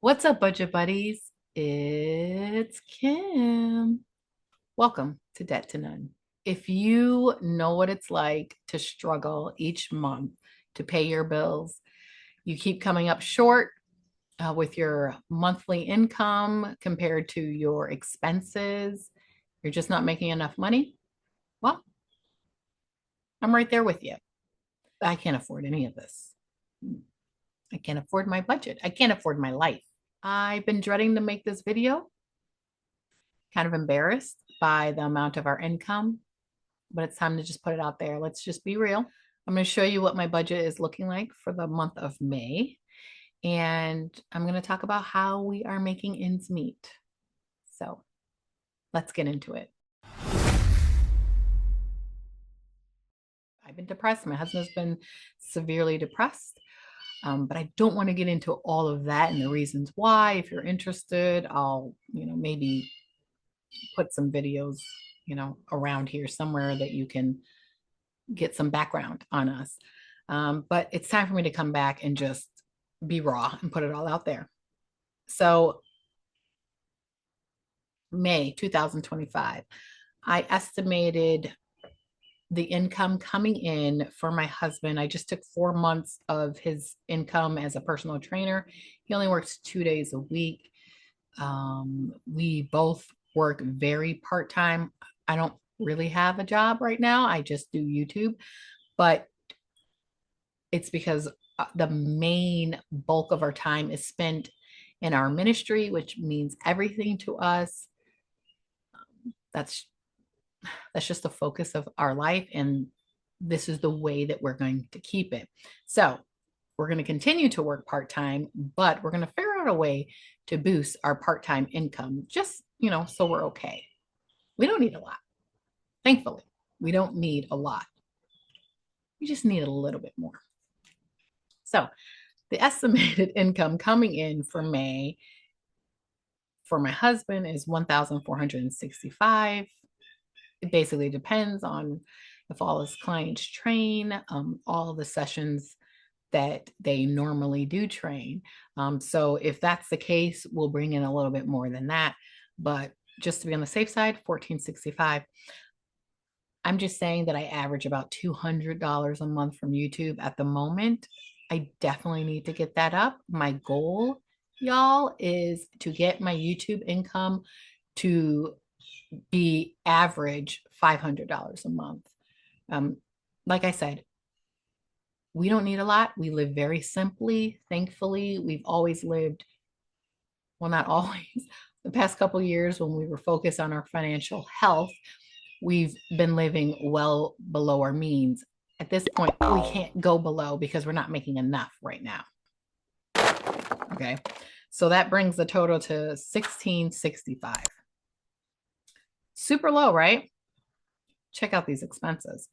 What's up, budget buddies? It's Kim. Welcome to Debt to None. If you know what it's like to struggle each month to pay your bills, you keep coming up short with your monthly income compared to your expenses, you're just not making enough money. Well, I'm right there with you. I can't afford any of this. I can't afford my budget. I can't afford my life. I've been dreading to make this video, kind of embarrassed by the amount of our income, but it's time to just put it out there. Let's just be real. I'm going to show you what my budget is looking like for the month of May. And I'm going to talk about how we are making ends meet. So let's get into it. I've been depressed. My husband's been severely depressed. But I don't want to get into all of that and the reasons why. If you're interested, I'll, maybe put some videos, around here somewhere that you can get some background on us. But it's time for me to come back and just be raw and put it all out there. So, May 2025, I estimated the income coming in for my husband. I just took 4 months of his income as a personal trainer. He only works 2 days a week. We both work very part time. I don't really have a job right now. I just do YouTube, but it's because the main bulk of our time is spent in our ministry, which means everything to us. That's that's just the focus of our life, and this is the way that we're going to keep it. So we're going to continue to work part-time, but we're going to figure out a way to boost our part-time income, just, so we're okay. We don't need a lot. Thankfully, we don't need a lot. We just need a little bit more. So the estimated income coming in for May for my husband is 1,465. It basically depends on if all his clients train, all of the sessions that they normally do train. So if that's the case, we'll bring in a little bit more than that. But just to be on the safe side, 1,465. I'm just saying that I average about $200 a month from YouTube at the moment. I definitely need to get that up. My goal, y'all, is to get my YouTube income to be average $500 a month. Um, like I said, we don't need a lot. We live very simply. Thankfully, we've always lived, well, not always. The past couple of years when we were focused on our financial health, we've been living well below our means. At this point, we can't go below because we're not making enough right now. Okay. So that brings the total to 1665. Super low, right? Check out these expenses.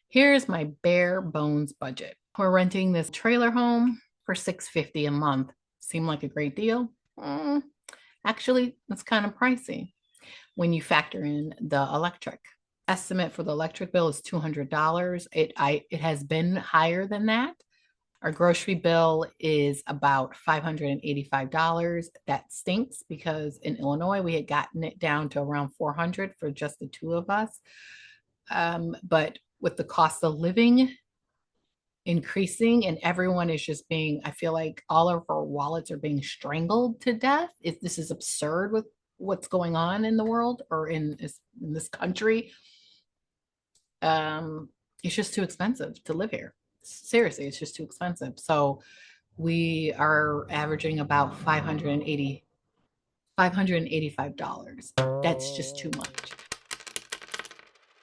Here's my bare bones budget. We're renting this trailer home for $650 a month. Seem like a great deal? Actually, it's kind of pricey when you factor in the electric. Estimate for the electric bill is $200. It has been higher than that. Our grocery bill is about $585. That stinks because in Illinois we had gotten it down to around 400 for just the two of us. But with the cost of living increasing and everyone is just being, I feel like all of our wallets are being strangled to death. This is absurd with what's going on in the world or in this country. It's just too expensive to live here. Seriously, it's just too expensive. So we are averaging about $585. That's just too much.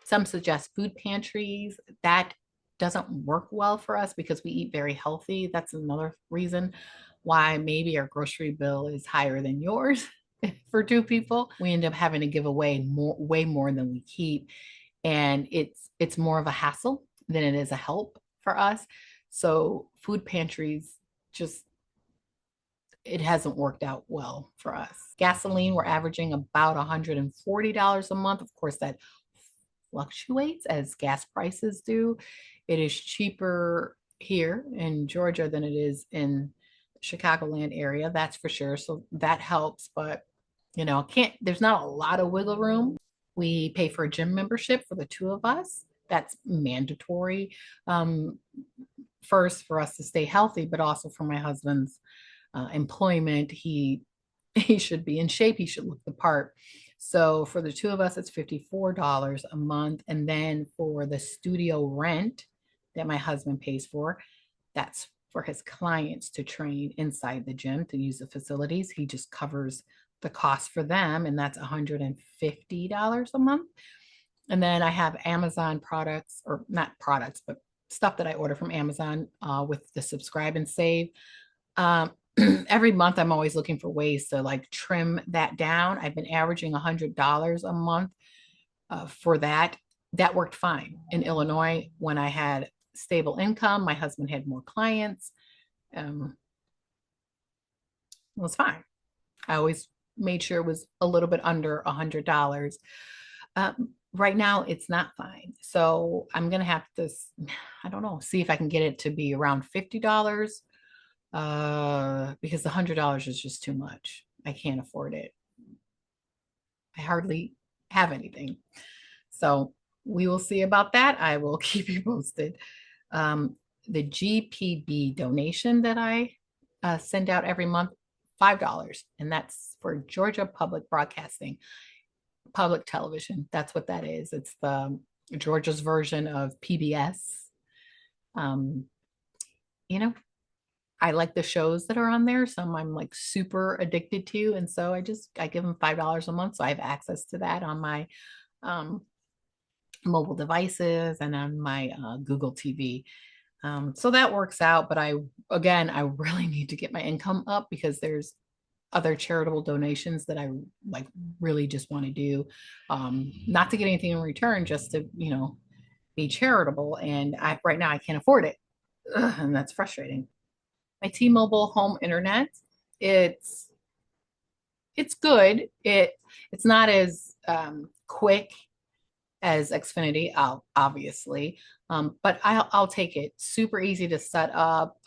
Some suggest food pantries. That doesn't work well for us because we eat very healthy. That's another reason why maybe our grocery bill is higher than yours for two people. We end up having to give away way more than we keep. And it's more of a hassle than it is a help for us. So food pantries just, it hasn't worked out well for us. Gasoline, we're averaging about $140 a month. Of course, that fluctuates as gas prices do. It is cheaper here in Georgia than it is in Chicagoland area, that's for sure. So that helps, but there's not a lot of wiggle room. We pay for a gym membership for the two of us. That's mandatory. Um, First for us to stay healthy, but also for my husband's employment. He should be in shape. He should look the part. So for the two of us, it's $54 a month. And then for the studio rent that my husband pays for, that's for his clients to train inside the gym to use the facilities. He just covers the cost for them, and that's $150 a month. And then I have Amazon products, or not products, but stuff that I order from Amazon with the subscribe and save. Um, every month, I'm always looking for ways to like trim that down. I've been averaging $100 a month for that. That worked fine in Illinois when I had stable income. My husband had more clients. It was fine. I always made sure it was a little bit under $100. Right now, it's not fine. So I'm going to have to, I don't know, see if I can get it to be around $50 because the $100 is just too much. I can't afford it. I hardly have anything. So we will see about that. I will keep you posted. The GPB donation that I send out every month, $5, and that's for Georgia Public Broadcasting, public television. That's what that is. It's the Georgia's version of PBS. Um, you know, I like the shows that are on there. Some I'm like super addicted to. And so I give them $5 a month. So I have access to that on my um, mobile devices and on my Google TV. So that works out. But I really need to get my income up because there's other charitable donations that I like really just want to do. Not to get anything in return, just to, be charitable. And right now I can't afford it. Ugh, and that's frustrating. My T-Mobile home internet, it's it's good. It's not as quick as Xfinity, obviously, but I'll take it. Super easy to set up.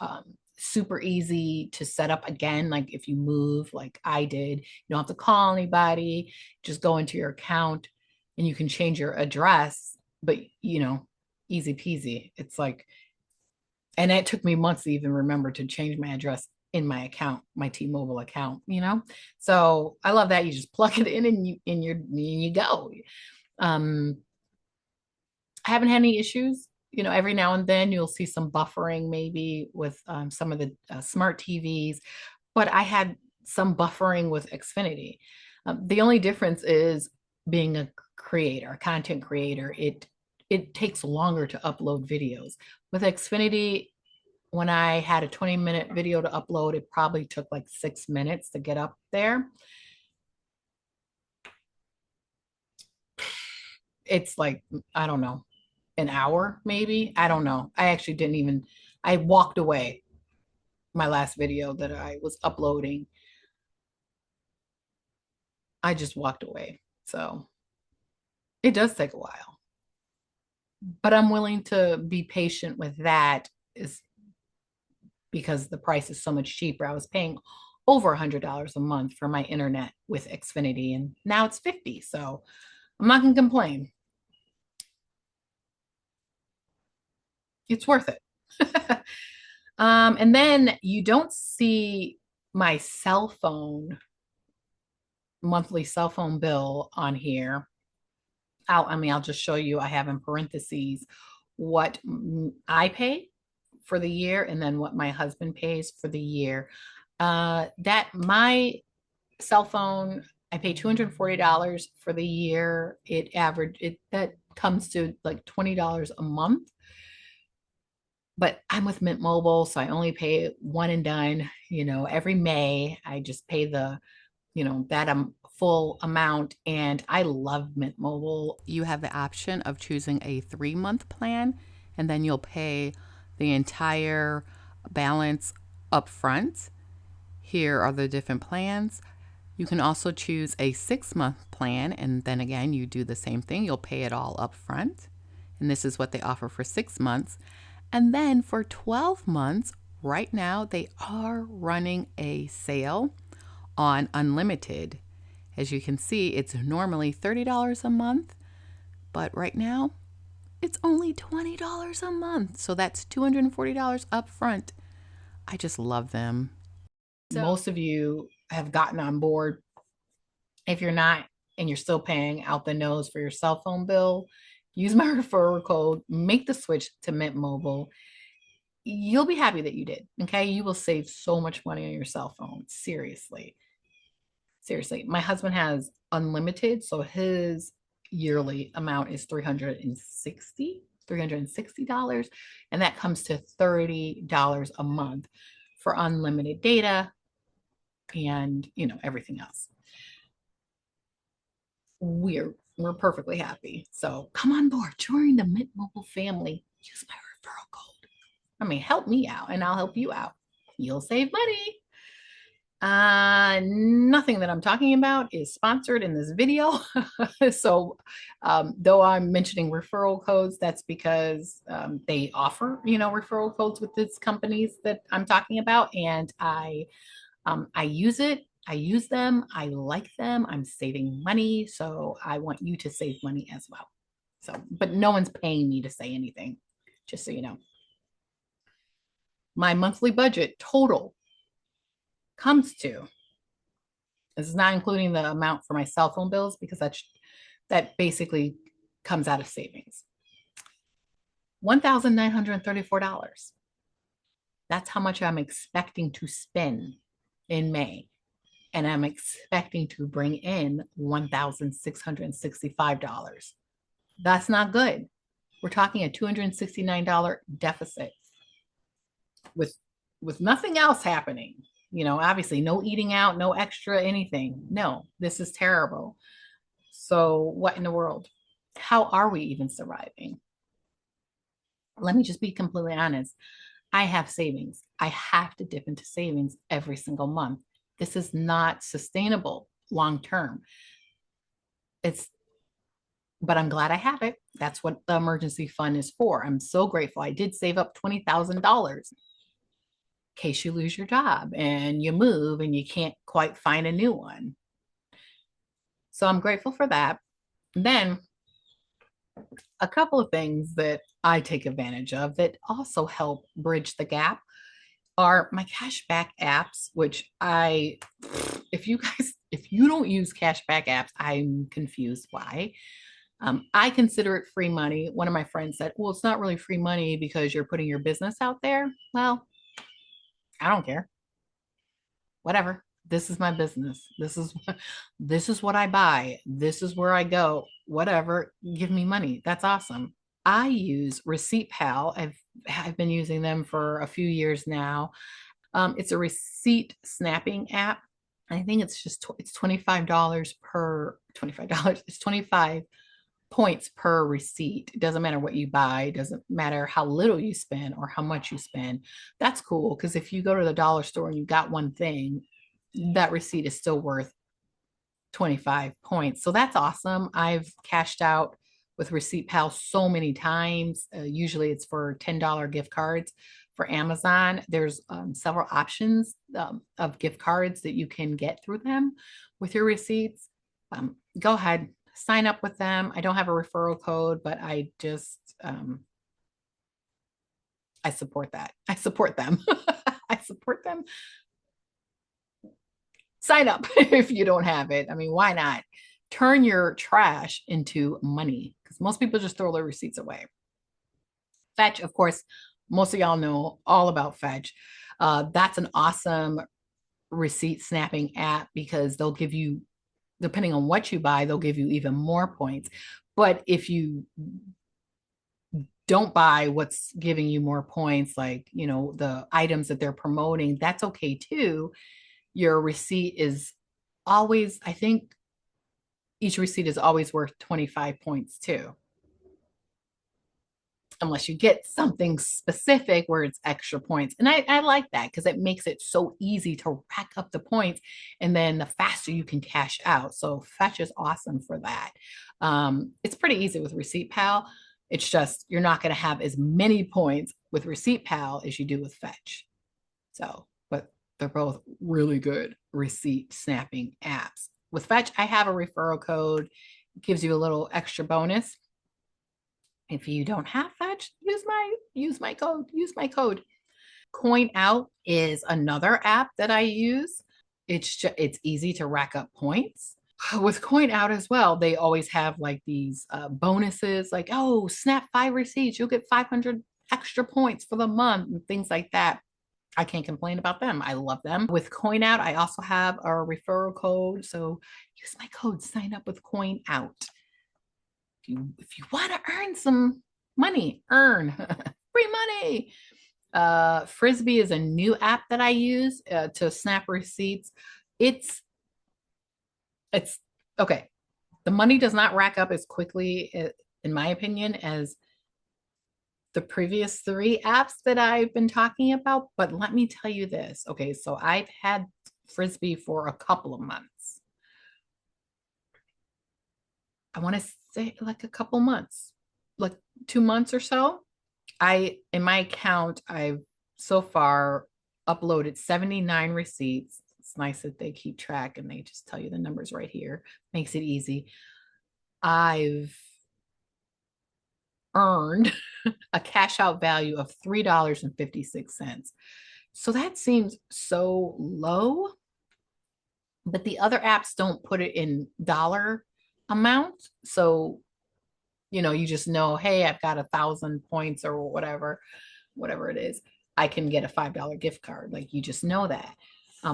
Super easy to set up again. Like if you move, like I did, you don't have to call anybody. Just go into your account, and you can change your address. But easy peasy. It's like, and it took me months to even remember to change my address in my account, my T-Mobile account. So I love that. You just plug it in and you go. um I haven't had any issues. Every now and then you'll see some buffering maybe with some of the smart TVs, but I had some buffering with Xfinity. The only difference is being a content creator. It takes longer to upload videos. With Xfinity, when I had a 20-minute video to upload, it probably took like 6 minutes to get up there. It's like, I don't know, an hour maybe. I don't know. I actually didn't even, I walked away. My last video that I was uploading, I just walked away. So it does take a while, but I'm willing to be patient with that, is because the price is so much cheaper. I was paying over $100 a month for my internet with Xfinity, and now it's 50. So I'm not going to complain. It's worth it. And then you don't see my monthly cell phone bill on here. I'll just show you. I have in parentheses what I pay for the year and then what my husband pays for the year. That my cell phone, I pay $240 for the year. That comes to like $20 a month. But I'm with Mint Mobile, so I only pay one and done. Every May I just pay that full amount, and I love Mint Mobile. You have the option of choosing a 3-month plan, and then you'll pay the entire balance up front. Here are the different plans. You can also choose a 6-month plan, and then again, you do the same thing. You'll pay it all up front, and this is what they offer for 6 months. And then for 12 months, right now they are running a sale on unlimited. As you can see, it's normally $30 a month, but right now it's only $20 a month. So that's $240 up front. I just love them. Most of you have gotten on board. If you're not and you're still paying out the nose for your cell phone bill, use my referral code, make the switch to Mint Mobile. You'll be happy that you did. Okay. You will save so much money on your cell phone. Seriously. Seriously. My husband has unlimited. So his yearly amount is $360. And that comes to $30 a month for unlimited data and, everything else. We're perfectly happy. So come on board, join the Mint Mobile family. Use my referral code. Help me out and I'll help you out. You'll save money. Nothing that I'm talking about is sponsored in this video. So though I'm mentioning referral codes, that's because they offer, referral codes with these companies that I'm talking about. And I use it. I use them. I like them. I'm saving money. So I want you to save money as well. So, but no one's paying me to say anything, just so you know. My monthly budget total comes to, this is not including the amount for my cell phone bills because that basically comes out of savings. $1,934. That's how much I'm expecting to spend in May. And I'm expecting to bring in $1,665. That's not good. We're talking a $269 deficit with nothing else happening. Obviously no eating out, no extra anything. No, this is terrible. So what in the world? How are we even surviving? Let me just be completely honest. I have savings. I have to dip into savings every single month. This is not sustainable long term. But I'm glad I have it. That's what the emergency fund is for. I'm so grateful. I did save up $20,000 in case you lose your job and you move and you can't quite find a new one. So I'm grateful for that. And then a couple of things that I take advantage of that also help bridge the gap are my cashback apps, which if you don't use cashback apps, I'm confused why. I consider it free money. One of my friends said, well, it's not really free money because you're putting your business out there. Well, I don't care. Whatever. This is my business. This is what I buy. This is where I go. Whatever. Give me money. That's awesome. I use Receipt Pal. I've been using them for a few years now. It's a receipt snapping app. I think it's $25 per $25. It's 25 points per receipt. It doesn't matter what you buy. It doesn't matter how little you spend or how much you spend. That's cool because if you go to the dollar store and you got one thing, that receipt is still worth 25 points. So that's awesome. I've cashed out with Receipt Pal so many times. Usually it's for $10 gift cards. For Amazon, there's several options of gift cards that you can get through them with your receipts. Go ahead, sign up with them. I don't have a referral code, but I just, I support that. I support them. I support them. Sign up if you don't have it. Why not? Turn your trash into money because most people just throw their receipts away. Fetch, of course, most of y'all know all about Fetch. That's an awesome receipt snapping app because they'll give you, depending on what you buy, they'll give you even more points. But if you don't buy what's giving you more points, like, the items that they're promoting, that's okay too. Your receipt is always, I think each receipt is always worth 25 points too. Unless you get something specific where it's extra points. And I like that because it makes it so easy to rack up the points and then the faster you can cash out. So Fetch is awesome for that. It's pretty easy with Receipt Pal. It's just you're not going to have as many points with Receipt Pal as you do with Fetch. So, but they're both really good receipt snapping apps. With Fetch, I have a referral code, gives you a little extra bonus. If you don't have Fetch, use my code. Coin Out is another app that I use. It's easy to rack up points. With Coin Out as well, they always have like these bonuses, like, oh, snap 5 receipts, you'll get 500 extra points for the month and things like that. I can't complain about them. I love them. With Coin Out, I also have a referral code. So use my code, sign up with Coin Out. If you want to earn some money, earn free money. Frisbee is a new app that I use to snap receipts. It's okay. The money does not rack up as quickly, in my opinion, as the previous three apps that I've been talking about. But let me tell you this. Okay, so I've had Frisbee for a couple of months. I want to say like a couple months, like 2 months or so. In my account, I've so far uploaded 79 receipts. It's nice that they keep track and they just tell you the numbers right here. Makes it easy. I've earned a cash out value of $3.56. So that seems so low, but the other apps don't put it in dollar amount. So, you just know, hey, I've got 1,000 points or whatever it is. I can get a $5 gift card. Like you just know that.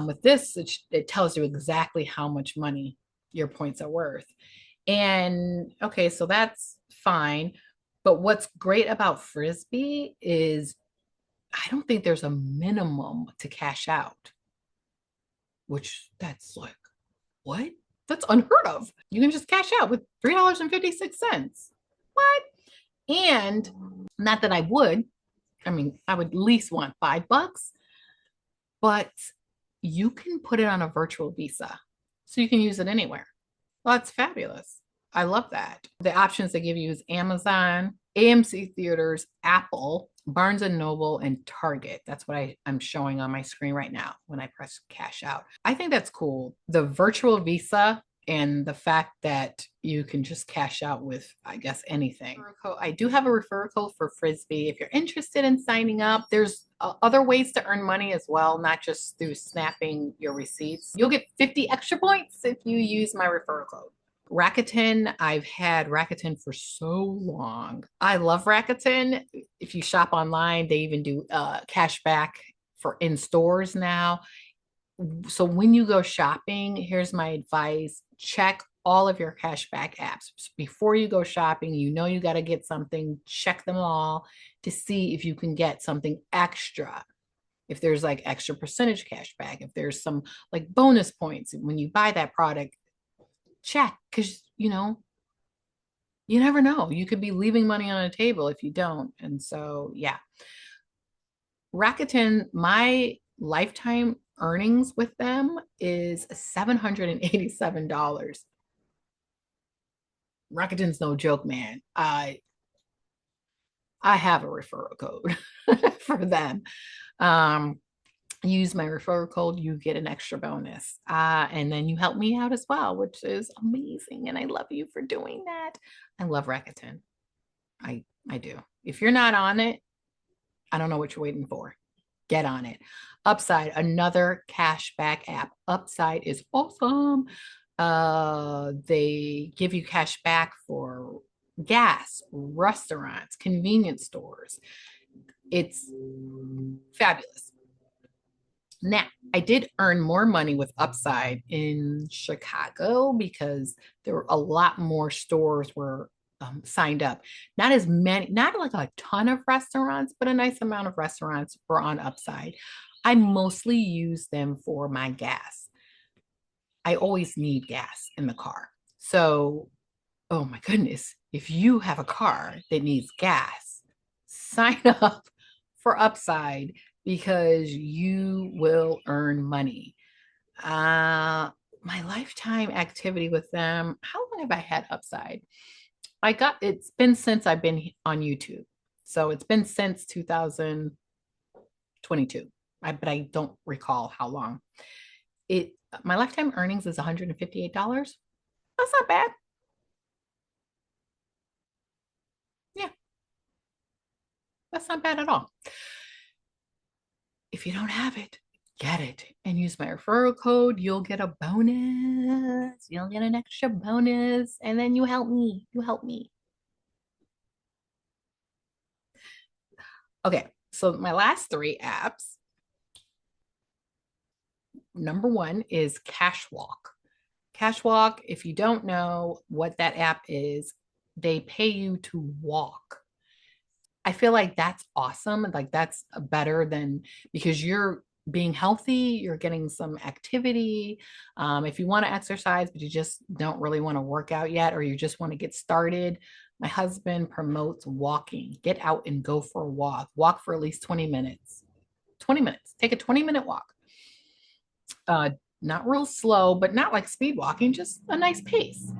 With this, it tells you exactly how much money your points are worth. And okay, so that's fine. But what's great about Frisbee is I don't think there's a minimum to cash out, which that's like, what? That's unheard of. You can just cash out with $3.56. What? And not that I would, I mean, I would at least want $5, but you can put it on a virtual Visa. So you can use it anywhere. Well, that's fabulous. I love that. The options they give you is Amazon, AMC Theaters, Apple, Barnes and Noble, and Target. That's what I'm showing on my screen right now when I press cash out. I think that's cool. The virtual Visa and the fact that you can just cash out with, I guess, anything. I do have a referral code for Frisbee. If you're interested in signing up, there's other ways to earn money as well, not just through snapping your receipts. You'll get 50 extra points if you use my referral code. Rakuten, I've had Rakuten for so long. I love Rakuten. If you shop online, they even do cashback for in stores now. So when you go shopping, here's my advice. Check all of your cashback apps. Before you go shopping, you got to get something, check them all to see if you can get something extra. If there's like extra percentage cashback, if there's some like bonus points when you buy that product, check, because you never know. You could be leaving money on a table if you don't. And so, yeah. Rakuten, my lifetime earnings with them is $787. Rakuten's no joke, man. I have a referral code for them. Use my referral code, you get an extra bonus. And then you help me out as well, which is amazing. And I love you for doing that. I love Rakuten. I do. If you're not on it, I don't know what you're waiting for. Get on it. Upside, another cashback app. Upside is awesome. They give you cash back for gas, restaurants, convenience stores. It's fabulous. Now, I did earn more money with Upside in Chicago because there were a lot more stores were signed up. Not as many, not like a ton of restaurants, but a nice amount of restaurants were on Upside. I mostly use them for my gas. I always need gas in the car. So, oh my goodness, if you have a car that needs gas, sign up for Upside because you will earn money. My lifetime activity with them, how long have I had Upside? It's been since I've been on YouTube. So it's been since 2022. but I don't recall how long. It My lifetime earnings is $158. That's not bad. Yeah, that's not bad at all. If you don't have it, get it and use my referral code. You'll get a bonus. You'll get an extra bonus. And then you help me. You help me. Okay. So my last three apps, number one is CashWalk. CashWalk, if you don't know what that app is, they pay you to walk. I feel like that's awesome. Like that's better than because you're being healthy, you're getting some activity. If you want to exercise, but you just don't really want to work out yet, or you just want to get started, my husband promotes walking. Get out and go for a walk. Walk for at least 20 minutes. 20 minutes. Take a 20-minute walk. Uh, Not real slow, but not like speed walking, just a nice pace.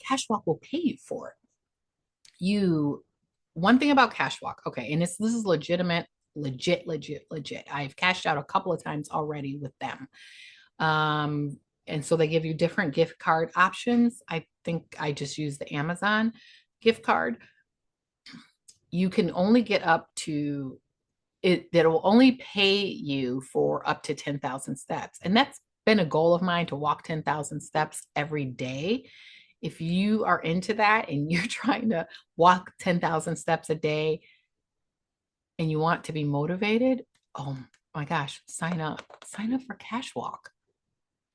Cashwalk will pay you for it. You One thing about Cashwalk, okay, and this is legitimate, legit. I've cashed out a couple of times already with them. And so they give you different gift card options. I think I just use the Amazon gift card. You can only get up to it, that will only pay you for up to 10,000 steps. And that's been a goal of mine to walk 10,000 steps every day. If you are into that and you're trying to walk 10,000 steps a day and you want to be motivated, oh my gosh, sign up. Sign up for Cashwalk.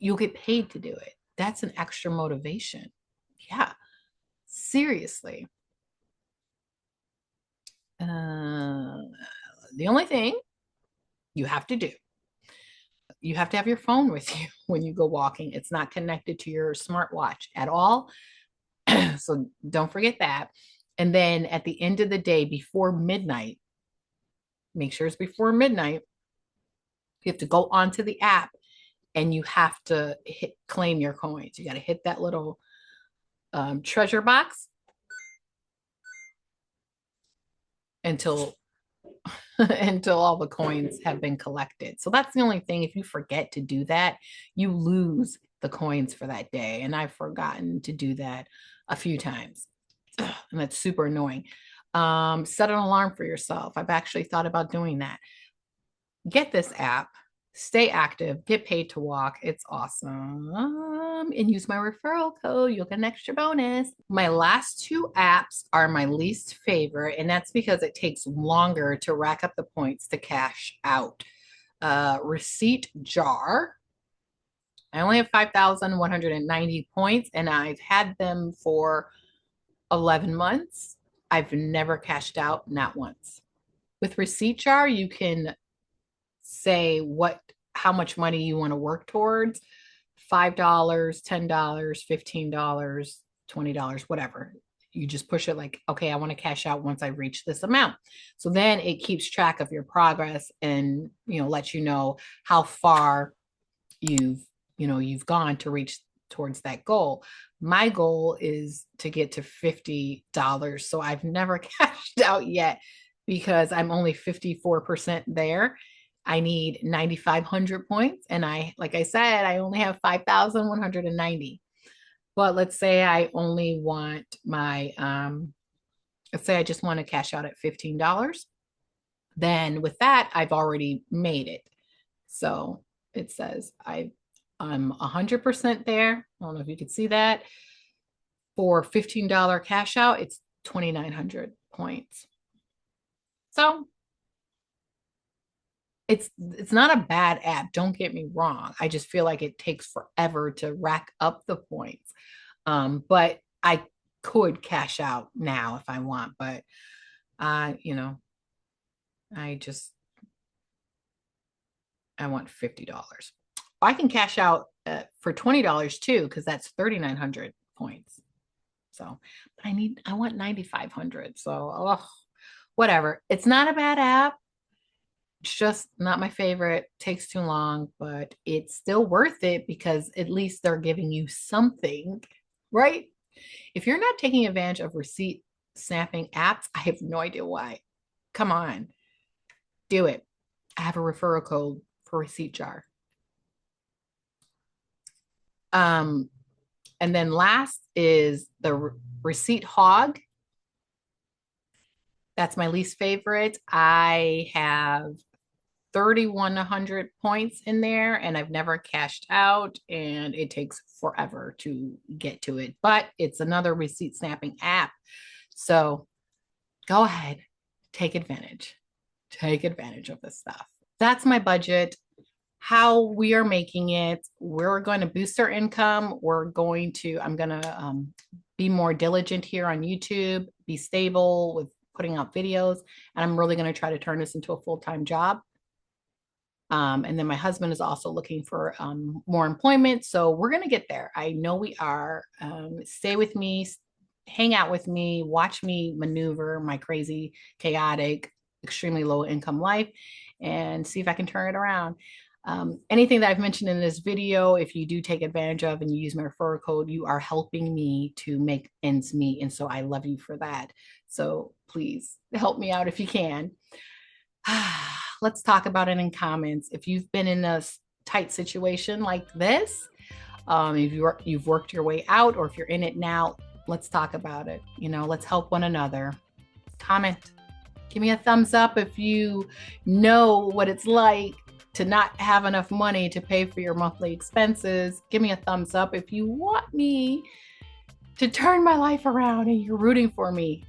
You'll get paid to do it. That's an extra motivation. Yeah, seriously. Uh, the only thing you have to do, you have to have your phone with you when you go walking. It's not connected to your smartwatch at all. So don't forget that. And then at the end of the day, before midnight, make sure it's before midnight, you have to go onto the app and you have to claim your coins. You got to hit that little treasure box until until all the coins have been collected. So that's the only thing. If you forget to do that, you lose the coins for that day. And I've forgotten to do that a few times. Ugh, and that's super annoying. Set an alarm for yourself. I've actually thought about doing that. Get this app, stay active, get paid to walk. It's awesome. And use my referral code. You'll get an extra bonus. My last two apps are my least favorite, and that's because it takes longer to rack up the points to cash out. Receipt Jar. I only have 5,190 points, and I've had them for 11 months. I've never cashed out, not once. With Receipt Jar, you can say how much money you want to work towards. $5, $10, $15, $20, whatever. You just push it like, okay, I want to cash out once I reach this amount. So then it keeps track of your progress and, lets you know how far you've gone to reach towards that goal. My goal is to get to $50. So I've never cashed out yet because I'm only 54% there. I need 9,500 points. And like I said, I only have 5,190. But let's say I only want let's say I just want to cash out at $15. Then with that, I've already made it. So it says I'm 100% there. I don't know if you can see that. For $15 cash out, it's 2,900 points. So it's not a bad app. Don't get me wrong. I just feel like it takes forever to rack up the points. But I could cash out now if I want, but I just I want $50. I can cash out for $20 too, because that's 3,900 points. So, but I want 9,500. So, whatever. It's not a bad app. It's just not my favorite. Takes too long, but it's still worth it because at least they're giving you something, right? If you're not taking advantage of receipt snapping apps, I have no idea why. Come on, do it. I have a referral code for Receipt Jar. And then last is the Receipt Hog. That's my least favorite. I have 3,100 points in there and I've never cashed out, and it takes forever to get to it, but it's another receipt snapping app. So go ahead, take advantage. Take advantage of this stuff. That's my budget. How we are making it. We're going to boost our income. I'm going to be more diligent here on YouTube, be stable with putting out videos, and I'm really going to try to turn this into a full-time job. And then my husband is also looking for more employment. So we're going to get there. I know we are. Stay with me, hang out with me, watch me maneuver my crazy, chaotic, extremely low income life, and see if I can turn it around. Anything that I've mentioned in this video, if you do take advantage of and you use my referral code, you are helping me to make ends meet. And so I love you for that. So please help me out if you can. Let's talk about it in comments. If you've been in a tight situation like this, if you've worked your way out, or if you're in it now, let's talk about it. Let's help one another. Comment. Give me a thumbs up if you know what it's like to not have enough money to pay for your monthly expenses. Give me a thumbs up if you want me to turn my life around and you're rooting for me,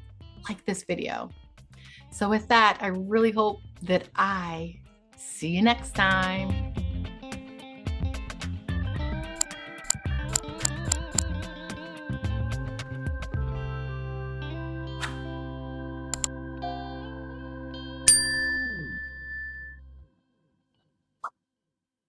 like this video. So with that, I really hope that I see you next time.